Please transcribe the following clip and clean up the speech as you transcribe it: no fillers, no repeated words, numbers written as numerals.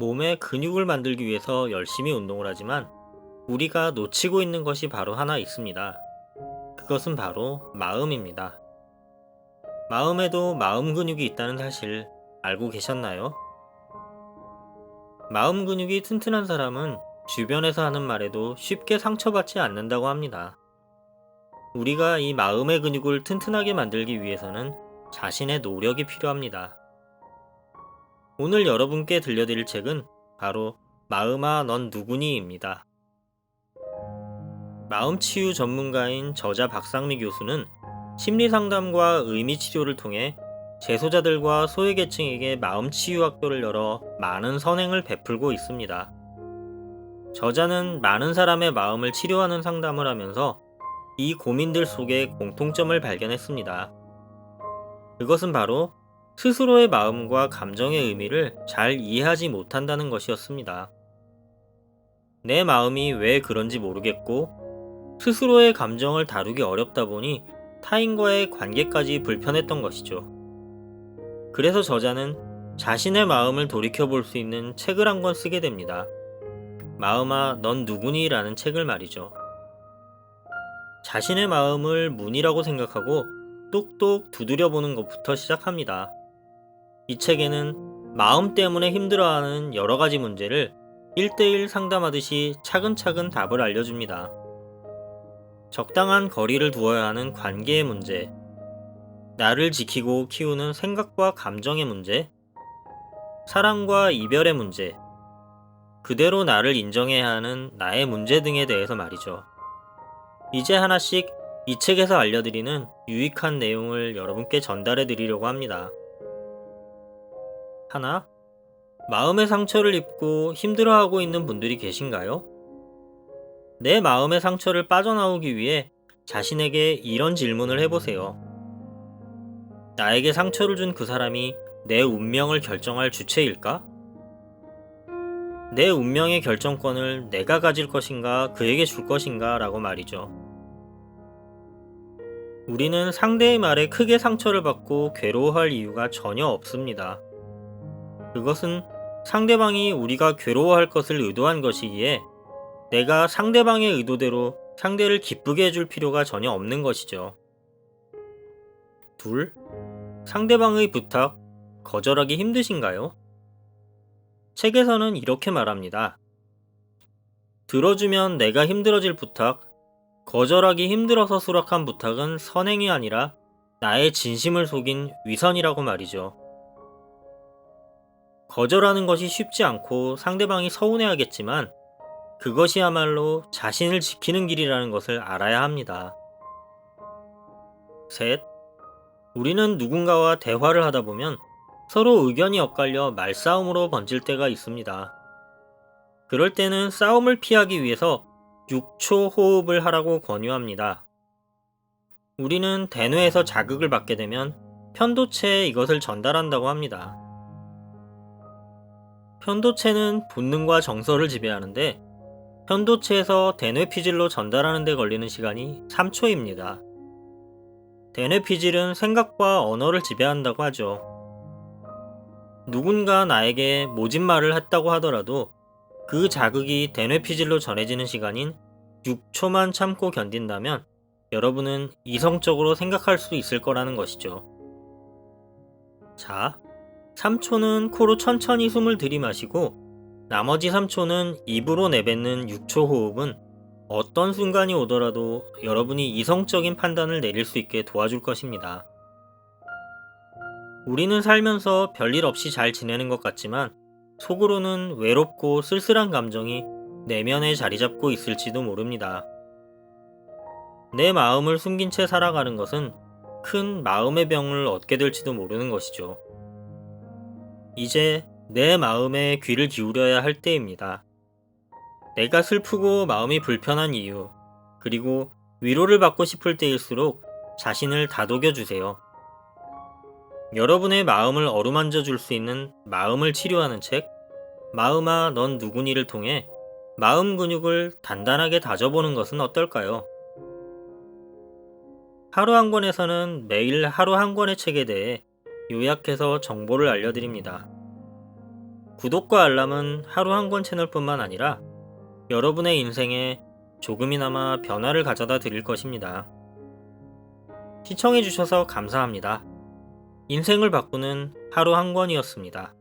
몸에 근육을 만들기 위해서 열심히 운동을 하지만 우리가 놓치고 있는 것이 바로 하나 있습니다. 그것은 바로 마음입니다. 마음에도 마음 근육이 있다는 사실 알고 계셨나요? 마음 근육이 튼튼한 사람은 주변에서 하는 말에도 쉽게 상처받지 않는다고 합니다. 우리가 이 마음의 근육을 튼튼하게 만들기 위해서는 자신의 노력이 필요합니다. 오늘 여러분께 들려드릴 책은 바로 마음아 넌 누구니입니다. 마음치유 전문가인 저자 박상미 교수는 심리상담과 의미치료를 통해 재소자들과 소외계층에게 마음치유 학교를 열어 많은 선행을 베풀고 있습니다. 저자는 많은 사람의 마음을 치료하는 상담을 하면서 이 고민들 속에 공통점을 발견했습니다. 그것은 바로 스스로의 마음과 감정의 의미를 잘 이해하지 못한다는 것이었습니다. 내 마음이 왜 그런지 모르겠고 스스로의 감정을 다루기 어렵다 보니 타인과의 관계까지 불편했던 것이죠. 그래서 저자는 자신의 마음을 돌이켜볼 수 있는 책을 한 권 쓰게 됩니다. 마음아 넌 누구니? 라는 책을 말이죠. 자신의 마음을 문이라고 생각하고 똑똑 두드려보는 것부터 시작합니다. 이 책에는 마음 때문에 힘들어하는 여러 가지 문제를 1대1 상담하듯이 차근차근 답을 알려줍니다. 적당한 거리를 두어야 하는 관계의 문제, 나를 지키고 키우는 생각과 감정의 문제, 사랑과 이별의 문제, 그대로 나를 인정해야 하는 나의 문제 등에 대해서 말이죠. 이제 하나씩 이 책에서 알려드리는 유익한 내용을 여러분께 전달해 드리려고 합니다. 하나, 마음의 상처를 입고 힘들어하고 있는 분들이 계신가요? 내 마음의 상처를 빠져나오기 위해 자신에게 이런 질문을 해보세요. 나에게 상처를 준 그 사람이 내 운명을 결정할 주체일까? 내 운명의 결정권을 내가 가질 것인가 그에게 줄 것인가 라고 말이죠. 우리는 상대의 말에 크게 상처를 받고 괴로워할 이유가 전혀 없습니다. 그것은 상대방이 우리가 괴로워할 것을 의도한 것이기에 내가 상대방의 의도대로 상대를 기쁘게 해줄 필요가 전혀 없는 것이죠. 둘, 상대방의 부탁, 거절하기 힘드신가요? 책에서는 이렇게 말합니다. 들어주면 내가 힘들어질 부탁, 거절하기 힘들어서 수락한 부탁은 선행이 아니라 나의 진심을 속인 위선이라고 말이죠. 거절하는 것이 쉽지 않고 상대방이 서운해하겠지만 그것이야말로 자신을 지키는 길이라는 것을 알아야 합니다. 셋, 우리는 누군가와 대화를 하다 보면 서로 의견이 엇갈려 말싸움으로 번질 때가 있습니다. 그럴 때는 싸움을 피하기 위해서 6초 호흡을 하라고 권유합니다. 우리는 대뇌에서 자극을 받게 되면 편도체에 이것을 전달한다고 합니다. 편도체는 본능과 정서를 지배하는데 편도체에서 대뇌 피질로 전달하는 데 걸리는 시간이 3초입니다. 대뇌 피질은 생각과 언어를 지배한다고 하죠. 누군가 나에게 모진 말을 했다고 하더라도 그 자극이 대뇌 피질로 전해지는 시간인 6초만 참고 견딘다면 여러분은 이성적으로 생각할 수 있을 거라는 것이죠. 자, 3초는 코로 천천히 숨을 들이마시고 나머지 3초는 입으로 내뱉는 6초 호흡은 어떤 순간이 오더라도 여러분이 이성적인 판단을 내릴 수 있게 도와줄 것입니다. 우리는 살면서 별일 없이 잘 지내는 것 같지만 속으로는 외롭고 쓸쓸한 감정이 내면에 자리 잡고 있을지도 모릅니다. 내 마음을 숨긴 채 살아가는 것은 큰 마음의 병을 얻게 될지도 모르는 것이죠. 이제 내 마음에 귀를 기울여야 할 때입니다. 내가 슬프고 마음이 불편한 이유, 그리고 위로를 받고 싶을 때일수록 자신을 다독여 주세요. 여러분의 마음을 어루만져 줄 수 있는 마음을 치료하는 책, 마음아 넌 누구니를 통해 마음 근육을 단단하게 다져보는 것은 어떨까요? 하루 한 권에서는 매일 하루 한 권의 책에 대해 요약해서 정보를 알려드립니다. 구독과 알람은 하루 한 권 채널뿐만 아니라 여러분의 인생에 조금이나마 변화를 가져다 드릴 것입니다. 시청해주셔서 감사합니다. 인생을 바꾸는 하루 한 권이었습니다.